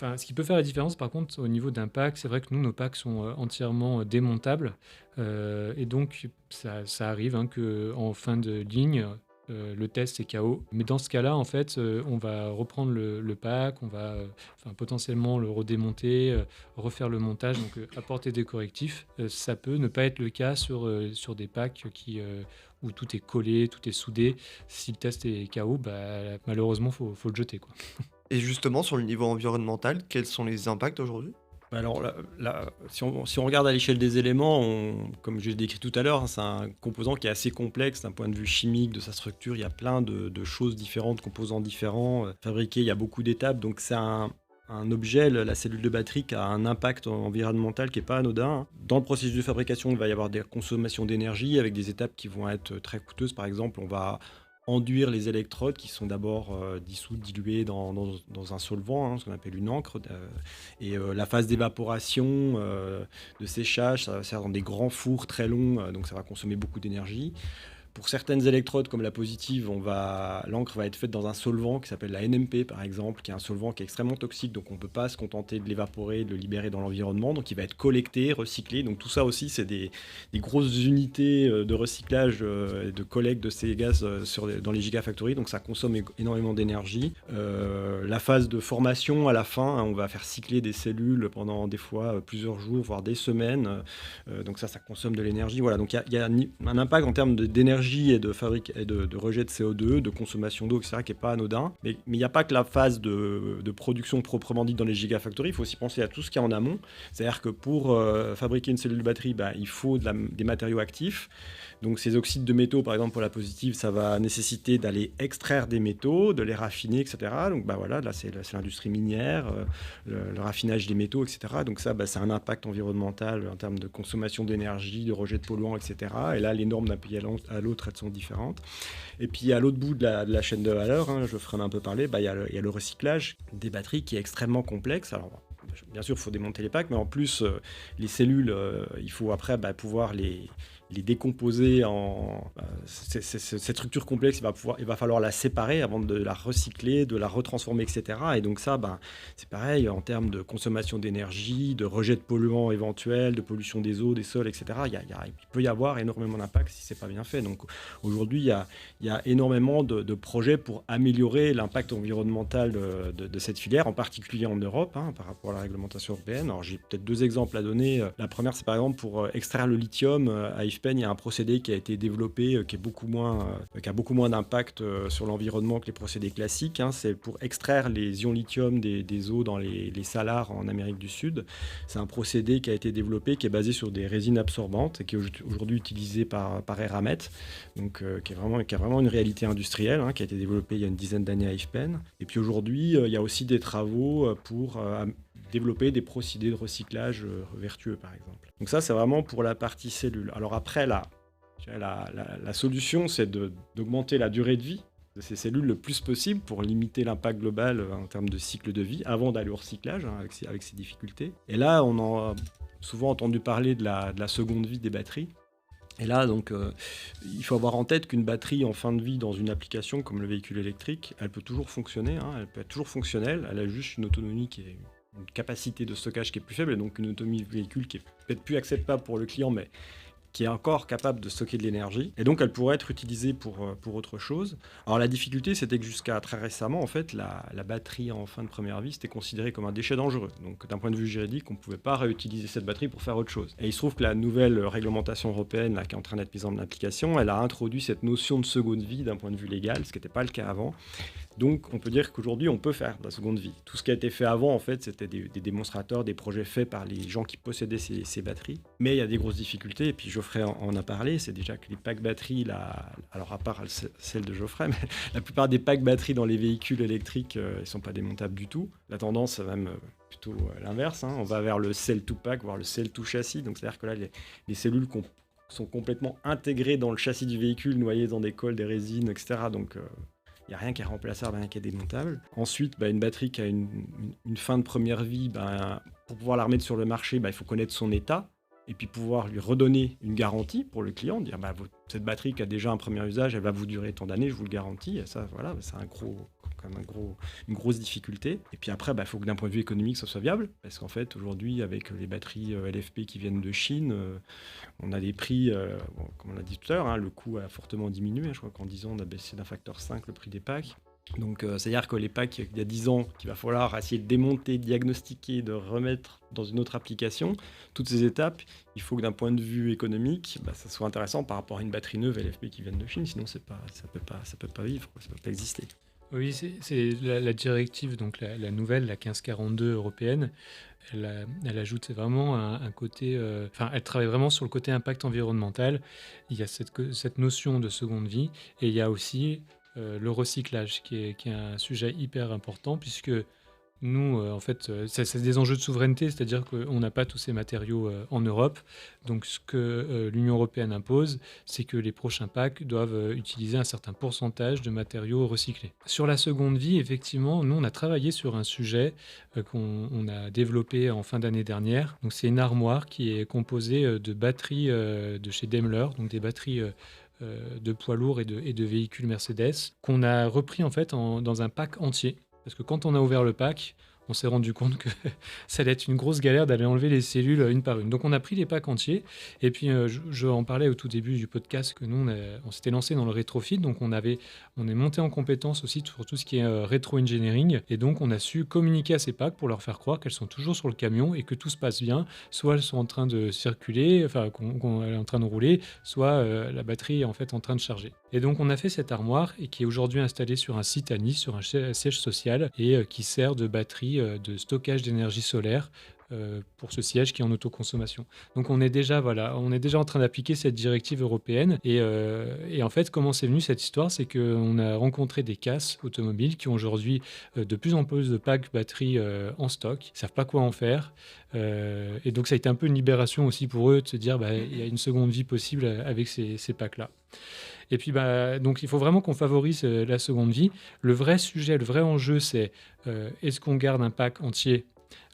ce qui peut faire la différence, par contre, au niveau d'un pack, c'est vrai que nous, nos packs sont entièrement démontables. Et donc, ça arrive qu'en fin de ligne, le test est KO. Mais dans ce cas-là, en fait, on va reprendre le pack, on va potentiellement le redémonter, refaire le montage, donc apporter des correctifs. Ça peut ne pas être le cas sur des packs où tout est collé, tout est soudé. Si le test est KO, malheureusement, faut le jeter, quoi. Et justement, sur le niveau environnemental, quels sont les impacts aujourd'hui ? Alors, si on regarde à l'échelle des éléments, comme je l'ai décrit tout à l'heure, hein, c'est un composant qui est assez complexe d'un point de vue chimique, de sa structure. Il y a plein de choses différentes, composants différents fabriqués. Il y a beaucoup d'étapes, donc c'est un un objet, la cellule de batterie, qui a un impact environnemental qui n'est pas anodin. Dans le processus de fabrication, il va y avoir des consommations d'énergie avec des étapes qui vont être très coûteuses. Par exemple, on va enduire les électrodes qui sont d'abord dissoutes, diluées dans un solvant, ce qu'on appelle une encre. La phase d'évaporation, de séchage, ça va se faire dans des grands fours très longs, donc ça va consommer beaucoup d'énergie. Pour certaines électrodes comme la positive, l'encre va être faite dans un solvant qui s'appelle la NMP par exemple, qui est un solvant qui est extrêmement toxique, donc on ne peut pas se contenter de l'évaporer, de le libérer dans l'environnement, donc il va être collecté, recyclé. Donc tout ça aussi, c'est des grosses unités de recyclage et de collecte de ces gaz dans les gigafactories, donc ça consomme énormément d'énergie. La phase de formation à la fin, on va faire cycler des cellules pendant des fois plusieurs jours, voire des semaines, donc ça consomme de l'énergie. Voilà, donc il y a un impact en termes d'énergie et de rejet de CO2, de consommation d'eau, etc., qui n'est pas anodin. Mais il n'y a pas que la phase de production proprement dite dans les gigafactories, il faut aussi penser à tout ce qui est en amont. C'est-à-dire que pour fabriquer une cellule de batterie, il faut des matériaux actifs. Donc ces oxydes de métaux, par exemple pour la positive, ça va nécessiter d'aller extraire des métaux, de les raffiner, etc. Donc là c'est l'industrie minière, le raffinage des métaux, etc. Donc ça, c'est un impact environnemental en termes de consommation d'énergie, de rejet de polluants, etc. Et là, les normes d'un pays à l'autre, elles sont différentes. Et puis à l'autre bout de la chaîne de valeur, Geoffrey en a un peu parlé, il y a le recyclage des batteries qui est extrêmement complexe. Alors bien sûr, il faut démonter les packs, mais en plus, les cellules, il faut après pouvoir les décomposer cette structure complexe, il va falloir la séparer avant de la recycler, de la retransformer, etc. Et donc ça, c'est pareil en termes de consommation d'énergie, de rejet de polluants éventuels, de pollution des eaux, des sols, etc. Il peut y avoir énormément d'impact si c'est pas bien fait. Donc aujourd'hui, il y a énormément de projets pour améliorer l'impact environnemental de cette filière, en particulier en Europe, par rapport à la réglementation européenne. Alors j'ai peut-être deux exemples à donner. La première, c'est par exemple pour extraire le lithium à IFPEN, il y a un procédé qui a été développé qui a beaucoup moins d'impact sur l'environnement que les procédés classiques. C'est pour extraire les ions lithium des eaux dans les salars en Amérique du Sud. C'est un procédé qui a été développé, qui est basé sur des résines absorbantes et qui est aujourd'hui utilisé par Eramet, donc qui a vraiment une réalité industrielle, qui a été développé il y a une dizaine d'années à IFPEN. Et puis aujourd'hui, il y a aussi des travaux pour développer des procédés de recyclage vertueux, par exemple. Donc ça, c'est vraiment pour la partie cellule. Alors après, la solution, c'est d'augmenter la durée de vie de ces cellules le plus possible pour limiter l'impact global en termes de cycle de vie avant d'aller au recyclage, avec ces difficultés. Et là, on a souvent entendu parler de la seconde vie des batteries. Et là, donc, il faut avoir en tête qu'une batterie en fin de vie dans une application comme le véhicule électrique, elle peut toujours fonctionner, elle peut être toujours fonctionnelle, elle a juste une autonomie qui est une capacité de stockage qui est plus faible, et donc une autonomie de véhicule qui est peut-être plus acceptable pour le client, mais qui est encore capable de stocker de l'énergie. Et donc, elle pourrait être utilisée pour autre chose. Alors, la difficulté, c'était que jusqu'à très récemment, en fait, la batterie en fin de première vie, c'était considéré comme un déchet dangereux. Donc, d'un point de vue juridique, on ne pouvait pas réutiliser cette batterie pour faire autre chose. Et il se trouve que la nouvelle réglementation européenne, qui est en train d'être mise en application, elle a introduit cette notion de seconde vie d'un point de vue légal, ce qui n'était pas le cas avant. Donc, on peut dire qu'aujourd'hui, on peut faire de la seconde vie. Tout ce qui a été fait avant, en fait, c'était des démonstrateurs, des projets faits par les gens qui possédaient ces batteries. Mais il y a des grosses difficultés, et puis Geoffrey en a parlé, c'est déjà que les packs batteries, alors à part celle de Geoffrey, mais la plupart des packs batteries dans les véhicules électriques, ils ne sont pas démontables du tout. La tendance, c'est même plutôt l'inverse. On va vers le cell-to-pack, voire le cell-to-châssis. Donc, c'est-à-dire que là, les cellules sont complètement intégrées dans le châssis du véhicule, noyées dans des cols, des résines, etc. Donc, il n'y a rien qui est remplaçable, rien qui est démontable. Ensuite, une batterie qui a une fin de première vie, pour pouvoir la remettre sur le marché, il faut connaître son état et puis pouvoir lui redonner une garantie pour le client, dire cette batterie qui a déjà un premier usage, elle va vous durer tant d'années, je vous le garantis. Et ça, voilà, c'est une grosse difficulté. Et puis après, faut que d'un point de vue économique, ça soit viable, parce qu'en fait, aujourd'hui, avec les batteries LFP qui viennent de Chine, on a des prix, comme on l'a dit tout à l'heure, le coût a fortement diminué. Je crois qu'en 10 ans, on a baissé d'un facteur 5 le prix des packs. Donc, c'est-à-dire que les packs, il y a 10 ans, qu'il va falloir essayer de démonter, diagnostiquer, de remettre dans une autre application, toutes ces étapes, il faut que d'un point de vue économique, ça soit intéressant par rapport à une batterie neuve LFP qui vient de Chine, sinon ça peut pas vivre, ça peut pas exister. Oui, c'est la directive, donc la nouvelle, la 1542 européenne, elle ajoute vraiment un côté... elle travaille vraiment sur le côté impact environnemental. Il y a cette notion de seconde vie, et il y a aussi le recyclage, qui est un sujet hyper important, puisque Nous, en fait, c'est des enjeux de souveraineté, c'est-à-dire qu'on n'a pas tous ces matériaux en Europe. Donc, ce que l'Union européenne impose, c'est que les prochains packs doivent utiliser un certain pourcentage de matériaux recyclés. Sur la seconde vie, effectivement, nous, on a travaillé sur un sujet qu'on a développé en fin d'année dernière. Donc, c'est une armoire qui est composée de batteries de chez Daimler, donc des batteries de poids lourds et de véhicules Mercedes, qu'on a repris en fait dans un pack entier. Parce que quand on a ouvert le pack, on s'est rendu compte que ça allait être une grosse galère d'aller enlever les cellules une par une. Donc on a pris les packs entiers. Et puis je en parlais au tout début du podcast que nous, on s'était lancé dans le rétrofit. Donc on est monté en compétence aussi sur tout ce qui est rétro-engineering. Et donc on a su communiquer à ces packs pour leur faire croire qu'elles sont toujours sur le camion et que tout se passe bien. Soit elles sont en train de circuler, enfin qu'on est en train de rouler, soit la batterie est en fait en train de charger. Et donc on a fait cette armoire et qui est aujourd'hui installée sur un site à Nice, sur un siège social et qui sert de batterie de stockage d'énergie solaire pour ce siège qui est en autoconsommation. Donc on est déjà en train d'appliquer cette directive européenne et en fait comment c'est venu cette histoire, c'est qu'on a rencontré des casses automobiles qui ont aujourd'hui de plus en plus de packs batteries en stock, ils ne savent pas quoi en faire et donc ça a été un peu une libération aussi pour eux de se dire il y a une seconde vie possible avec ces packs-là. Et puis, donc, il faut vraiment qu'on favorise la seconde vie. Le vrai sujet, le vrai enjeu, c'est est-ce qu'on garde un pack entier ?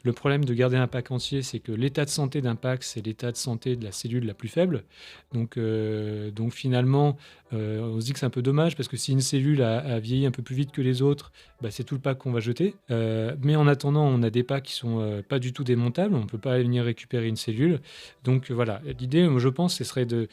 Le problème de garder un pack entier, c'est que l'état de santé d'un pack, c'est l'état de santé de la cellule la plus faible. Donc finalement, on se dit que c'est un peu dommage parce que si une cellule a vieilli un peu plus vite que les autres, c'est tout le pack qu'on va jeter. Mais en attendant, on a des packs qui sont pas du tout démontables. On ne peut pas venir récupérer une cellule. Donc voilà, l'idée, je pense, ce serait de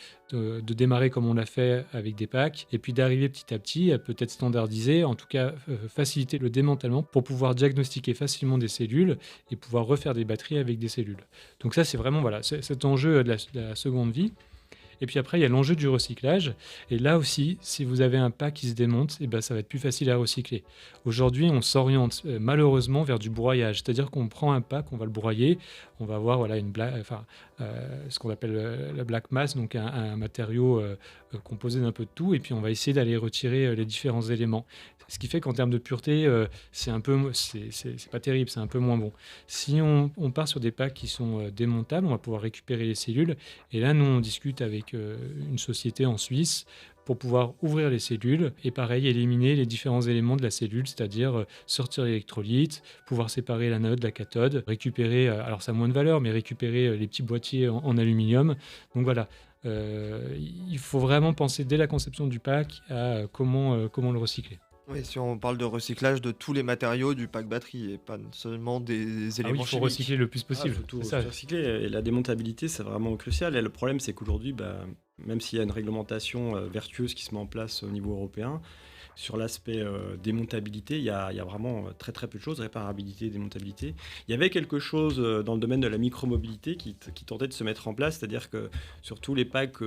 démarrer comme on l'a fait avec des packs et puis d'arriver petit à petit à peut-être standardiser, en tout cas faciliter le démantèlement pour pouvoir diagnostiquer facilement des cellules et pouvoir refaire des batteries avec des cellules. Donc ça, c'est vraiment cet enjeu de la seconde vie. Et puis après, il y a l'enjeu du recyclage. Et là aussi, si vous avez un pack qui se démonte, ça va être plus facile à recycler. Aujourd'hui, on s'oriente malheureusement vers du broyage. C'est-à-dire qu'on prend un pack, on va le broyer, on va avoir ce qu'on appelle la black mass, donc un matériau composé d'un peu de tout, et puis on va essayer d'aller retirer les différents éléments. Ce qui fait qu'en termes de pureté, c'est pas terrible, c'est un peu moins bon. Si on part sur des packs qui sont démontables, on va pouvoir récupérer les cellules. Et là, nous, on discute avec une société en Suisse pour pouvoir ouvrir les cellules et pareil, éliminer les différents éléments de la cellule, c'est-à-dire sortir l'électrolyte, pouvoir séparer l'anode de la cathode, récupérer, alors ça a moins de valeur, mais récupérer les petits boîtiers en aluminium. Donc voilà, il faut vraiment penser dès la conception du pack à comment le recycler. Oui, si on parle de recyclage de tous les matériaux du pack batterie et pas seulement des éléments il faut chimiques. recycler le plus possible. Il faut tout c'est ça. recycler. Et la démontabilité, c'est vraiment crucial. Et le problème, c'est qu'aujourd'hui, même s'il y a une réglementation vertueuse qui se met en place au niveau européen, sur l'aspect démontabilité, il y a vraiment très très peu de choses, réparabilité, démontabilité. Il y avait quelque chose dans le domaine de la micromobilité qui tentait de se mettre en place, c'est-à-dire que sur tous les packs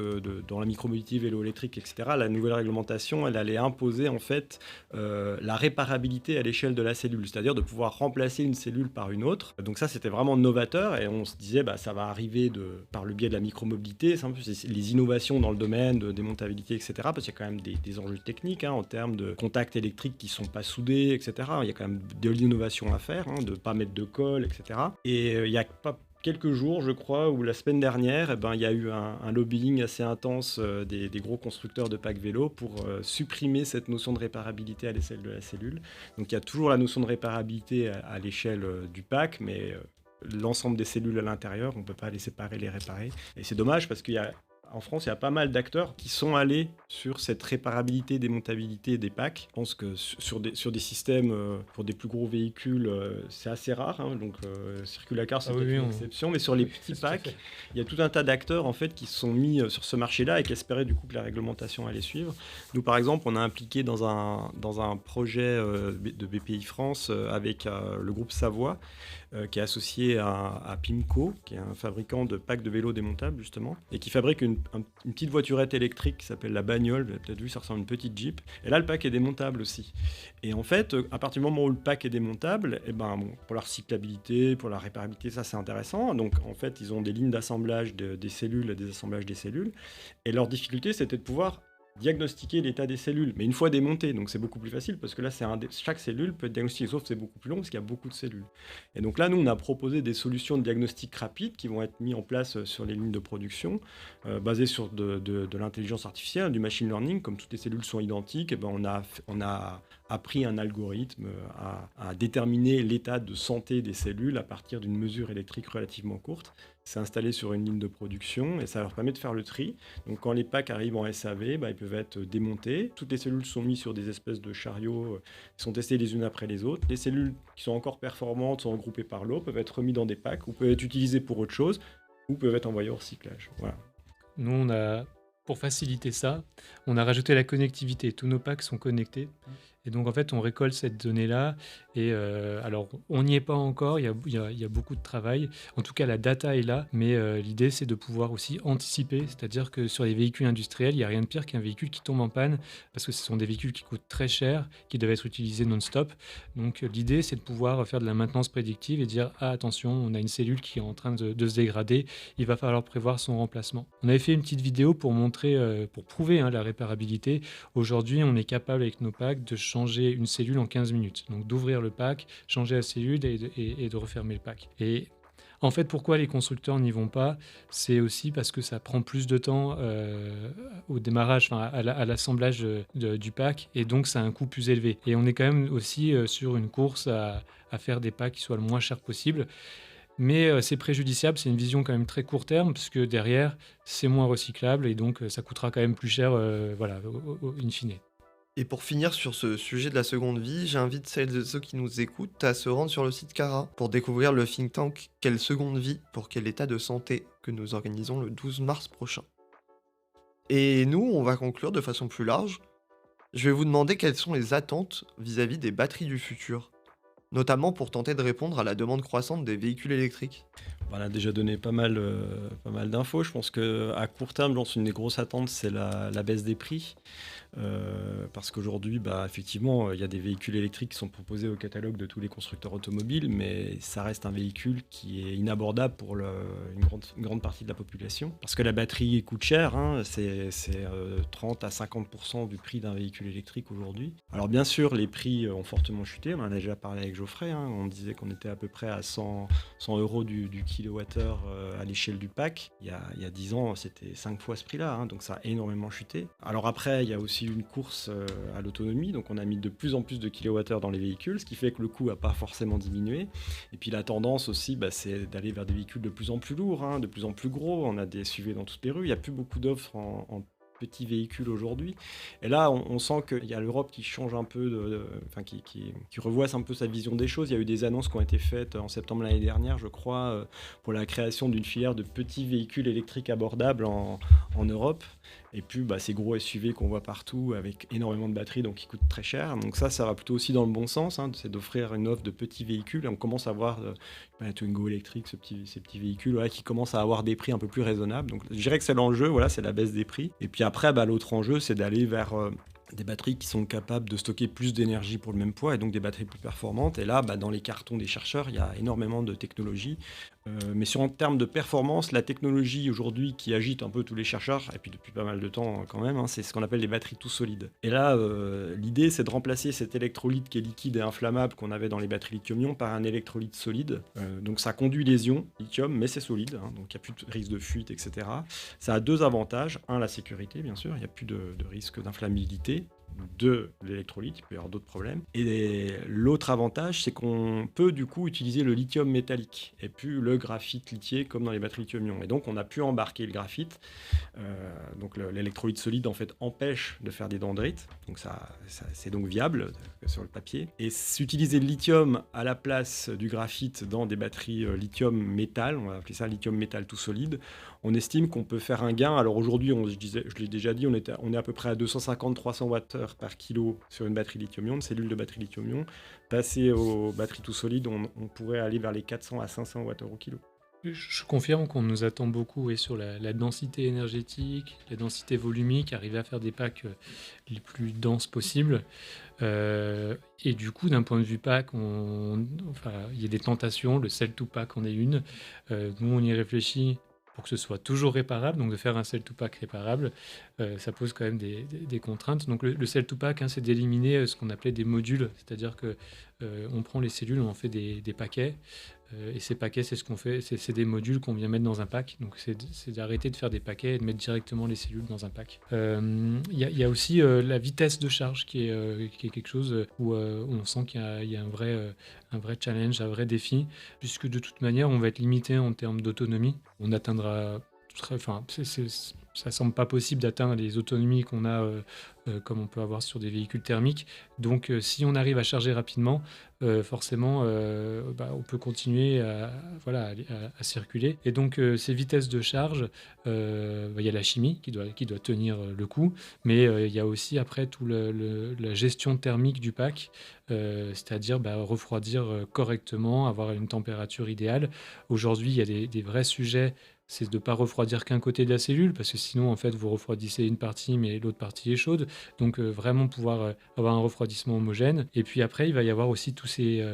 dans la micromobilité, vélo électrique, etc., la nouvelle réglementation, elle allait imposer en fait la réparabilité à l'échelle de la cellule, c'est-à-dire de pouvoir remplacer une cellule par une autre. Donc ça, c'était vraiment novateur et on se disait ça va arriver par le biais de la micromobilité, c'est les innovations dans le domaine de démontabilité, etc., parce qu'il y a quand même des enjeux techniques en termes de contacts électriques qui ne sont pas soudés, etc. Il y a quand même de l'innovation à faire, de ne pas mettre de colle, etc. Et il y a pas quelques jours, je crois, ou la semaine dernière, il y a eu un lobbying assez intense des gros constructeurs de packs vélo pour supprimer cette notion de réparabilité à l'échelle de la cellule. Donc il y a toujours la notion de réparabilité à l'échelle du pack, mais l'ensemble des cellules à l'intérieur, on ne peut pas les séparer, les réparer. Et c'est dommage parce qu'il y a en France, il y a pas mal d'acteurs qui sont allés sur cette réparabilité, démontabilité des packs. Je pense que sur des systèmes, pour des plus gros véhicules, c'est assez rare. Donc, Circulacar, c'est peut-être une exception. Mais sur les petits packs, il y a tout un tas d'acteurs en fait, qui se sont mis sur ce marché-là et qui espéraient du coup que la réglementation allait suivre. Nous, par exemple, on a impliqué dans un projet de BPI France avec le groupe Savoie, qui est associé à Pimco, qui est un fabricant de packs de vélos démontables, justement, et qui fabrique une petite voiturette électrique qui s'appelle la bagnole. Vous avez peut-être vu, ça ressemble à une petite Jeep. Et là, le pack est démontable aussi. Et en fait, à partir du moment où le pack est démontable, pour la recyclabilité, pour la réparabilité, ça c'est intéressant. Donc, en fait, ils ont des lignes d'assemblage des cellules et des assemblages des cellules. Et leur difficulté, c'était de pouvoir diagnostiquer l'état des cellules, mais une fois démontées. Donc c'est beaucoup plus facile parce que là, chaque cellule peut être diagnostiquée, sauf que c'est beaucoup plus long parce qu'il y a beaucoup de cellules. Et donc là, nous, on a proposé des solutions de diagnostic rapide qui vont être mises en place sur les lignes de production, basées sur de l'intelligence artificielle, du machine learning. Comme toutes les cellules sont identiques, et ben on a appris un algorithme à déterminer l'état de santé des cellules à partir d'une mesure électrique relativement courte. C'est installé sur une ligne de production et ça leur permet de faire le tri. Donc quand les packs arrivent en SAV, ils peuvent être démontés. Toutes les cellules sont mises sur des espèces de chariots qui sont testées les unes après les autres. Les cellules qui sont encore performantes sont regroupées par lot, peuvent être remises dans des packs ou peuvent être utilisées pour autre chose ou peuvent être envoyées au recyclage. Voilà. Nous, pour faciliter ça, on a rajouté la connectivité. Tous nos packs sont connectés. Et donc, en fait, on récolte cette donnée-là. Et alors, on n'y est pas encore. Il y a beaucoup de travail. En tout cas, la data est là. Mais l'idée, c'est de pouvoir aussi anticiper. C'est-à-dire que sur les véhicules industriels, il n'y a rien de pire qu'un véhicule qui tombe en panne. Parce que ce sont des véhicules qui coûtent très cher, qui doivent être utilisés non-stop. Donc, l'idée, c'est de pouvoir faire de la maintenance prédictive et dire « Ah, attention, on a une cellule qui est en train de se dégrader. Il va falloir prévoir son remplacement. » On avait fait une petite vidéo pour prouver la réparabilité. Aujourd'hui, on est capable, avec nos packs, de changer une cellule en 15 minutes. Donc d'ouvrir le pack, changer la cellule et de refermer le pack. Et en fait, pourquoi les constructeurs n'y vont pas? C'est aussi parce que ça prend plus de temps au démarrage, à l'assemblage du pack, et donc ça a un coût plus élevé. Et on est quand même aussi sur une course à faire des packs qui soient le moins cher possible. Mais c'est préjudiciable, c'est une vision quand même très court terme, parce que derrière, c'est moins recyclable, et donc ça coûtera quand même plus cher, in fine. Et pour finir sur ce sujet de la seconde vie, j'invite celles et ceux qui nous écoutent à se rendre sur le site Cara pour découvrir le think tank Quelle seconde vie pour quel état de santé que nous organisons le 12 mars prochain. Et nous, on va conclure de façon plus large. Je vais vous demander quelles sont les attentes vis-à-vis des batteries du futur, notamment pour tenter de répondre à la demande croissante des véhicules électriques. On a déjà donné pas mal d'infos. Je pense qu'à court terme, une des grosses attentes, c'est la baisse des prix. Parce qu'aujourd'hui, effectivement, il y a des véhicules électriques qui sont proposés au catalogue de tous les constructeurs automobiles, mais ça reste un véhicule qui est inabordable pour une grande partie de la population. Parce que la batterie coûte cher, c'est 30 à 50% du prix d'un véhicule électrique aujourd'hui. Alors bien sûr, les prix ont fortement chuté, on en a déjà parlé avec Geoffrey, on disait qu'on était à peu près à 100 € du kilowattheure à l'échelle du pack. Il y a 10 ans, c'était 5 fois ce prix-là, donc ça a énormément chuté. Alors après, il y a aussi une course à l'autonomie, donc on a mis de plus en plus de kilowattheures dans les véhicules, ce qui fait que le coût n'a pas forcément diminué. Et puis la tendance aussi, c'est d'aller vers des véhicules de plus en plus lourds, de plus en plus gros. On a des SUV dans toutes les rues, il n'y a plus beaucoup d'offres en petits véhicules aujourd'hui. Et là, on sent qu'il y a l'Europe qui change un peu, qui revoit un peu sa vision des choses. Il y a eu des annonces qui ont été faites en septembre l'année dernière, je crois, pour la création d'une filière de petits véhicules électriques abordables en Europe. Et puis, ces gros SUV qu'on voit partout avec énormément de batteries, donc qui coûtent très cher. Donc ça va plutôt aussi dans le bon sens, c'est d'offrir une offre de petits véhicules. Et on commence à voir la Twingo électrique, ces petits véhicules qui commencent à avoir des prix un peu plus raisonnables. Donc je dirais que c'est l'enjeu, c'est la baisse des prix. Et puis après, l'autre enjeu, c'est d'aller vers des batteries qui sont capables de stocker plus d'énergie pour le même poids, et donc des batteries plus performantes. Et là, dans les cartons des chercheurs, il y a énormément de technologies. Mais en termes de performance, la technologie aujourd'hui qui agite un peu tous les chercheurs, et puis depuis pas mal de temps quand même, c'est ce qu'on appelle les batteries tout solides. Et là, l'idée, c'est de remplacer cet électrolyte qui est liquide et inflammable qu'on avait dans les batteries lithium-ion par un électrolyte solide. Donc ça conduit les ions lithium, mais c'est solide, donc il n'y a plus de risque de fuite, etc. Ça a deux avantages. Un, la sécurité, bien sûr, il n'y a plus de risque d'inflammabilité. De l'électrolyte, il peut y avoir d'autres problèmes. Et l'autre avantage, c'est qu'on peut du coup utiliser le lithium métallique et plus le graphite lithié comme dans les batteries lithium-ion. Et donc on a pu embarquer le graphite. Donc l'électrolyte solide en fait empêche de faire des dendrites. Donc ça c'est donc viable sur le papier. Et s'utiliser le lithium à la place du graphite dans des batteries lithium métal, on va appeler ça lithium métal tout solide. On estime qu'on peut faire un gain. Alors aujourd'hui, je l'ai déjà dit, on est à peu près à 250-300 Wh par kilo sur une batterie lithium-ion, une cellule de batterie lithium-ion. Passer aux batteries tout solides, on pourrait aller vers les 400 à 500 Wh au kilo. Je confirme qu'on nous attend beaucoup sur la densité énergétique, la densité volumique, arriver à faire des packs les plus denses possibles. Et du coup, d'un point de vue pack, il y a des tentations. Le cell to pack en est une. Nous, on y réfléchit pour que ce soit toujours réparable. Donc de faire un cell-to-pack réparable, ça pose quand même des contraintes. Donc le cell-to-pack, c'est d'éliminer ce qu'on appelait des modules, c'est-à-dire que on prend les cellules, on en fait des paquets. Et ces paquets, c'est ce qu'on fait, c'est des modules qu'on vient mettre dans un pack. Donc c'est d'arrêter de faire des paquets et de mettre directement les cellules dans un pack. Il y a aussi la vitesse de charge qui est quelque chose où on sent qu'il y a un vrai challenge, un vrai défi, puisque de toute manière, on va être limité en termes d'autonomie. On atteindra... ça semble pas possible d'atteindre les autonomies qu'on a comme on peut avoir sur des véhicules thermiques. Donc si on arrive à charger rapidement, forcément on peut continuer à circuler. Et donc ces vitesses de charge, il y a la chimie qui doit tenir le coup, mais il y a aussi après tout la gestion thermique du pack, c'est-à-dire refroidir correctement, avoir une température idéale. Aujourd'hui, il y a des vrais sujets. C'est de ne pas refroidir qu'un côté de la cellule, parce que sinon, en fait, vous refroidissez une partie, mais l'autre partie est chaude. Donc, vraiment pouvoir avoir un refroidissement homogène. Et puis après, il va y avoir aussi tous ces...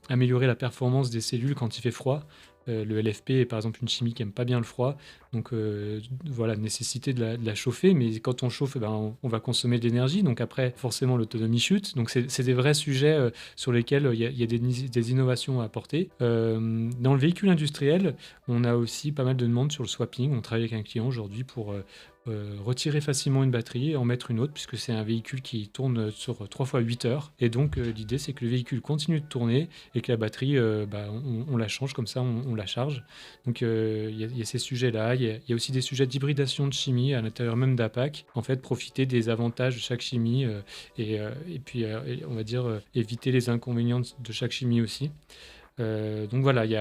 améliorer la performance des cellules quand il fait froid. Le LFP est par exemple une chimie qui n'aime pas bien le froid. Donc, nécessité de la chauffer. Mais quand on chauffe, on va consommer de l'énergie. Donc après, forcément, l'autonomie chute. Donc, c'est des vrais sujets sur lesquels il y a des innovations à apporter. Dans le véhicule industriel, on a aussi pas mal de demandes sur le swapping. On travaille avec un client aujourd'hui pour retirer facilement une batterie et en mettre une autre, puisque c'est un véhicule qui tourne sur 3 fois 8 heures. Et donc, l'idée, c'est que le véhicule continue de tourner et que la batterie, on la change comme ça, on la charge. Donc, il y a ces sujets-là. Il y a aussi des sujets d'hybridation de chimie à l'intérieur même d'APAC. En fait, profiter des avantages de chaque chimie et puis, on va dire, éviter les inconvénients de chaque chimie aussi. Donc voilà, il y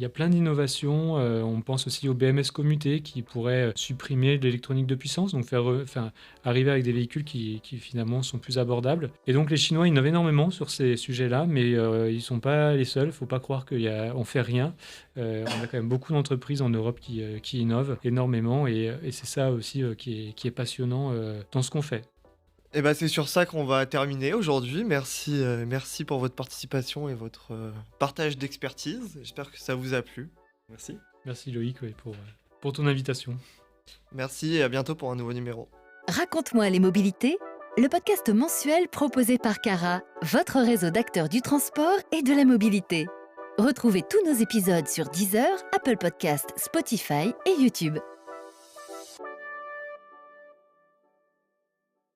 a plein d'innovations. On pense aussi au BMS commuté qui pourrait supprimer l'électronique de puissance, donc arriver avec des véhicules qui finalement sont plus abordables. Et donc les Chinois innovent énormément sur ces sujets-là, mais ils ne sont pas les seuls. Il ne faut pas croire qu'on ne fait rien. On a quand même beaucoup d'entreprises en Europe qui innovent énormément et c'est ça aussi qui est passionnant dans ce qu'on fait. Et c'est sur ça qu'on va terminer aujourd'hui. Merci pour votre participation et votre partage d'expertise. J'espère que ça vous a plu. Merci. Merci Loïc pour ton invitation. Merci et à bientôt pour un nouveau numéro. Raconte-moi les mobilités, le podcast mensuel proposé par Cara, votre réseau d'acteurs du transport et de la mobilité. Retrouvez tous nos épisodes sur Deezer, Apple Podcasts, Spotify et YouTube.